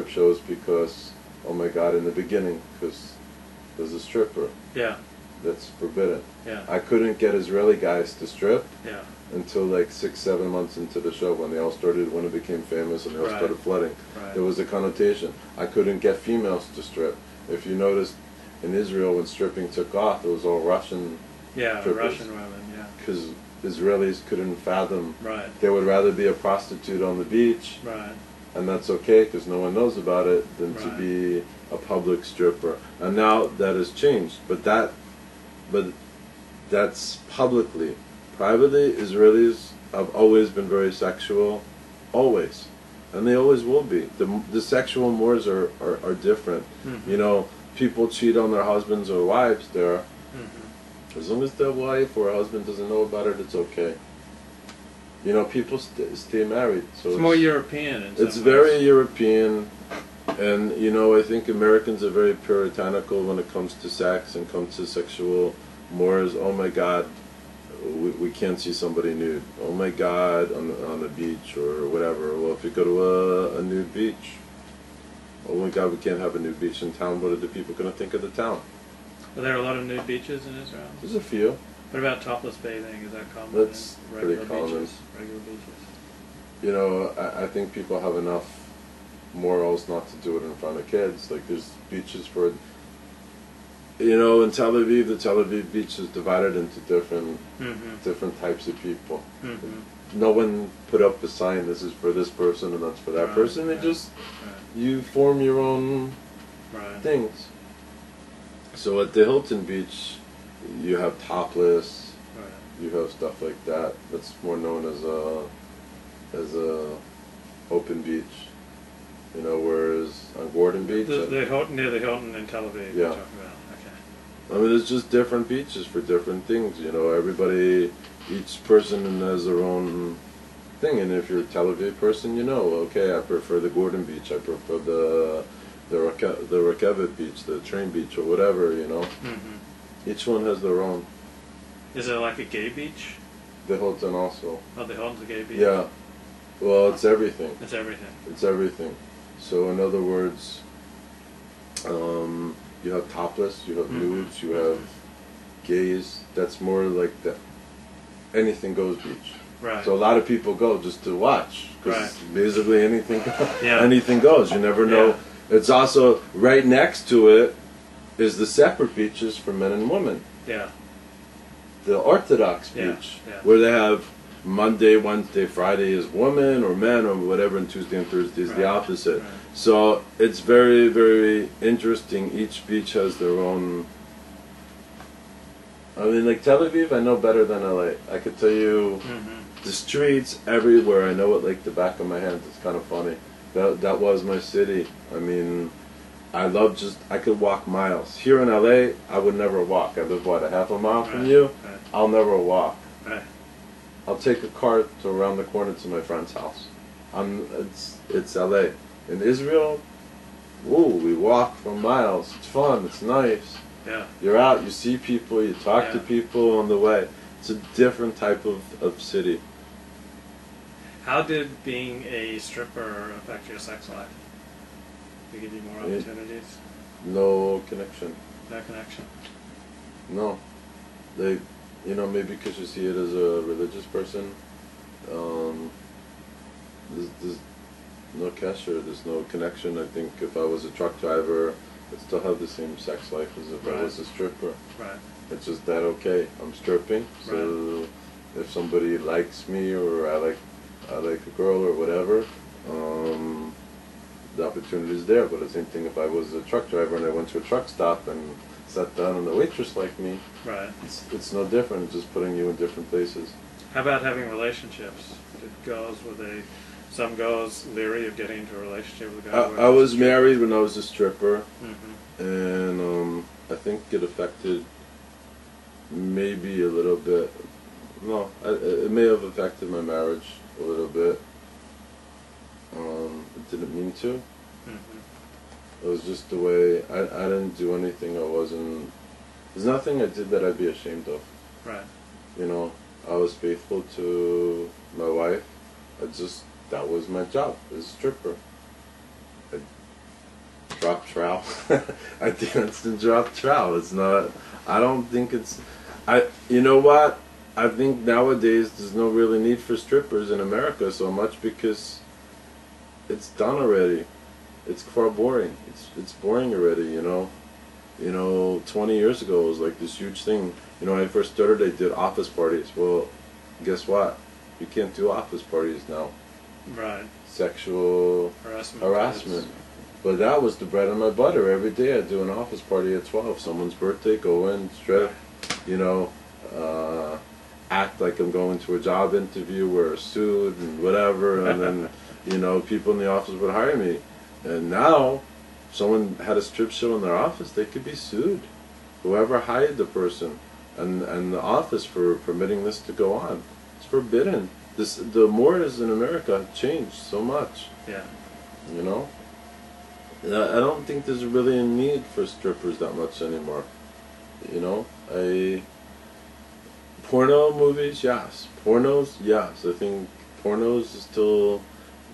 shows because, oh my God, in the beginning, because there's a stripper. Yeah. That's forbidden. Yeah. I couldn't get Israeli guys to strip. Yeah. Until like 6-7 months into the show, when it became famous and they all Right. started flooding. Right. There was a connotation. I couldn't get females to strip. If you noticed, in Israel when stripping took off, it was all Russian. Yeah, strippers. Russian women. Yeah. Because Israelis couldn't fathom. Right. They would rather be a prostitute on the beach. Right. And that's okay because no one knows about it, than to Right. be a public stripper. And now that has changed. But that's publicly. Privately, Israelis have always been very sexual, always, and they always will be. The sexual mores are different. Mm-hmm. You know, people cheat on their husbands or wives there. Mm-hmm. As long as their wife or husband doesn't know about it, it's okay. You know, people stay married. So it's more European in some It's ways. very European, and you know, I think Americans are very puritanical when it comes to sex and comes to sexual mores. Oh my God. We can't see somebody nude. Oh my God, on the beach or whatever. Well, if you go to a nude beach, oh my God, we can't have a nude beach in town. What are the people going to think of the town? Are there a lot of nude beaches in Israel? There's a few. What about topless bathing? Is that common? That's in regular pretty common. Beaches? Regular beaches. You know, I think people have enough morals not to do it in front of kids. Like there's beaches for, you know, in Tel Aviv, the Tel Aviv beach is divided into different types of people. Mm-hmm. No one put up a sign, this is for this person and that's for that Right, person. They right, just, right. you form your own Right. things. So at the Hilton Beach, you have topless, Right. you have stuff like that. That's more known as a open beach. You know, whereas on Gordon Beach, The Hilton, near the Hilton in Tel Aviv. Yeah. You're talking about. Okay. I mean, there's just different beaches for different things. You know, everybody, each person has their own thing. And if you're a Tel Aviv person, you know, okay, I prefer the Gordon Beach. I prefer the Rekevet Beach, the train beach, or whatever. You know, each one has their own. Is it like a gay beach? The Hilton also. Oh, the Hilton's a gay beach. Yeah. Well, it's everything. It's everything. It's everything. So in other words, you have topless, you have nudes, you have gays. That's more like the anything goes beach. Right. So a lot of people go just to watch because Right. basically anything Yeah. anything goes. You never know. Yeah. It's also right next to it is the separate beaches for men and women. Yeah. The Orthodox Yeah, beach yeah. where they have Monday, Wednesday, Friday is women or men or whatever, and Tuesday and Thursday is the Right, opposite. right. So it's very, very interesting. Each beach has their own. I mean, like Tel Aviv, I know better than LA. I could tell you the streets everywhere. I know it like the back of my hand. It's kind of funny. That was my city. I mean, I could walk miles. Here in LA, I would never walk. I live, what, a half a mile from Right, you? right. I'll never walk. Right. I'll take a car to around the corner to my friend's house. It's LA. In Israel, we walk for miles. It's fun. It's nice. Yeah. You're out. You see people. You talk to Yeah. people on the way. It's a different type of city. How did being a stripper affect your sex life? Did it give you more opportunities? No connection. No connection. No. Maybe because you see it as a religious person. There's no kesher, there's no connection. I think if I was a truck driver, I'd still have the same sex life as if I was a stripper. Right. It's just that, okay, I'm stripping, so if somebody likes me or I like a girl or whatever, the opportunity is there. But the same thing if I was a truck driver and I went to a truck stop and sat down and the waitress liked me, Right. it's no different, it's just putting you in different places. How about having relationships? Some girls leery of getting into a relationship with a guy? I was married when I was a stripper, Mm-hmm. and I think it affected maybe a little bit. No, it may have affected my marriage a little bit. It didn't mean to. Mm-hmm. It was just the way I didn't do anything. There's nothing I did that I'd be ashamed of. Right. You know, I was faithful to my wife. That was my job as a stripper. drop trow. I think that's the drop trow. It's not. I don't think it's. You know what? I think nowadays there's no really need for strippers in America so much because it's done already. It's far boring. It's boring already. 20 years ago it was like this huge thing. When I first started, I did office parties. Well, guess what? You can't do office parties now. Right. Sexual harassment. But that was the bread and my butter. Every day I'd do an office party at 12. Someone's birthday, go in, strip, act like I'm going to a job interview, wear a suit and whatever, and then, people in the office would hire me. And now, if someone had a strip show in their office, they could be sued. Whoever hired the person and the office for permitting this to go on. It's forbidden. The mores in America have changed so much. Yeah. I don't think there's really a need for strippers that much anymore. Porno movies, yes. Pornos, yes. I think pornos is still,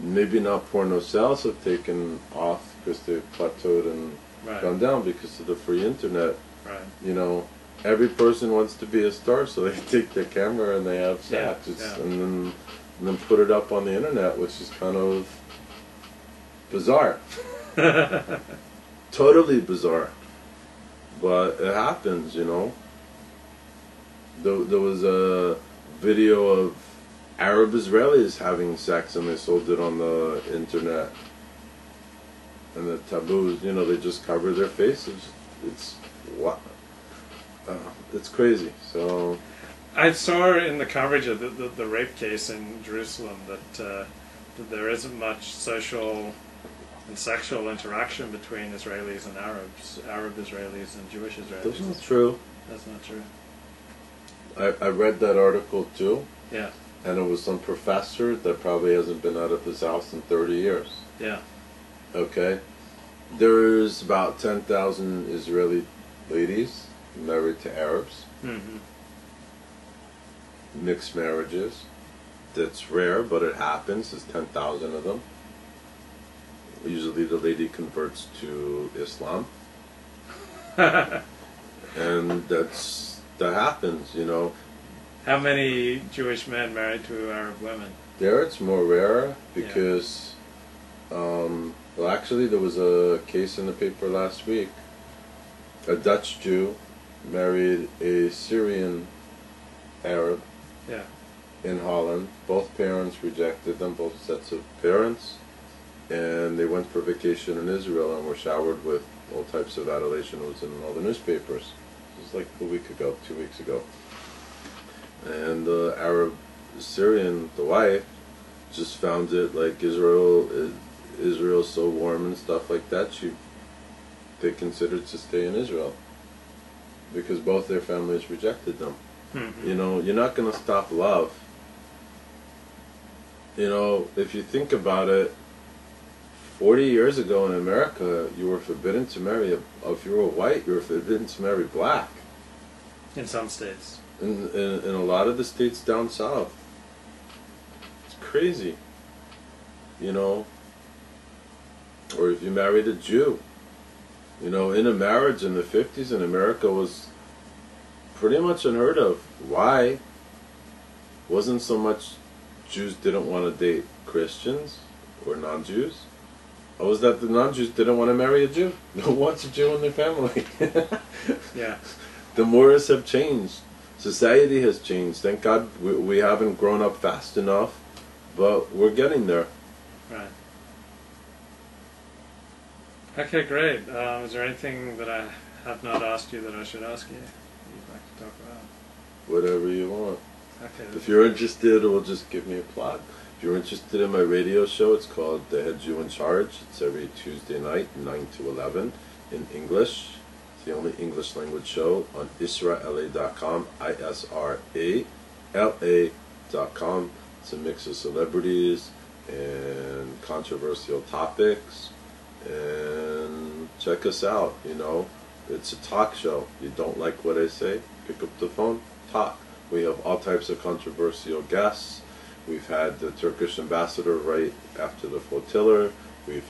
maybe not porno sales have taken off because they've plateaued and gone down because of the free internet. Right. Every person wants to be a star, so they take their camera and they have sex, and then put it up on the internet, which is kind of bizarre. Totally bizarre. But it happens, There was a video of Arab Israelis having sex and they sold it on the internet. And the taboos, they just cover their faces. It's what? It's crazy. So I saw in the coverage of the rape case in Jerusalem that there isn't much social and sexual interaction between Israelis and Arabs, Arab Israelis and Jewish Israelis. That's not true. That's not true. I read that article too. Yeah. And it was some professor that probably hasn't been out of his house in 30 years. Yeah. Okay? There's about 10,000 Israeli ladies married to Arabs. Mm-hmm. Mixed marriages. That's rare, but it happens. There's 10,000 of them. Usually the lady converts to Islam. And that happens, How many Jewish men married to Arab women? There it's more rare because, well, actually there was a case in the paper last week. A Dutch Jew married a Syrian Arab in Holland. Both parents rejected them, both sets of parents, and they went for vacation in Israel and were showered with all types of adulation. It was in all the newspapers. It was like a week ago, 2 weeks ago. And the Arab Syrian, the wife, just found it like Israel's so warm and stuff like that. They considered to stay in Israel because both their families rejected them. Mm-hmm. You're not going to stop love. If you think about it, 40 years ago in America, you were forbidden to marry if you were white, you were forbidden to marry black. In some states. In a lot of the states down south. It's crazy. Or if you married a Jew. In a marriage in the 50s in America was pretty much unheard of. Why? Wasn't so much Jews didn't want to date Christians or non-Jews. It was that the non-Jews didn't want to marry a Jew. No one wants a Jew in their family. Yeah. The mores have changed. Society has changed. Thank God we haven't grown up fast enough, but we're getting there. Right. Okay, great. Is there anything that I have not asked you that I should ask you you'd like to talk about? Whatever you want. Okay. If you're interested, or just give me a plug. If you're interested in my radio show, it's called The Head Jew in Charge. It's every Tuesday night, 9 to 11, in English. It's the only English language show on Israela.com, ISRALA.com. It's a mix of celebrities and controversial topics. And check us out, It's a talk show. You don't like what I say? Pick up the phone, talk. We have all types of controversial guests. We've had the Turkish ambassador right after the flotilla. We've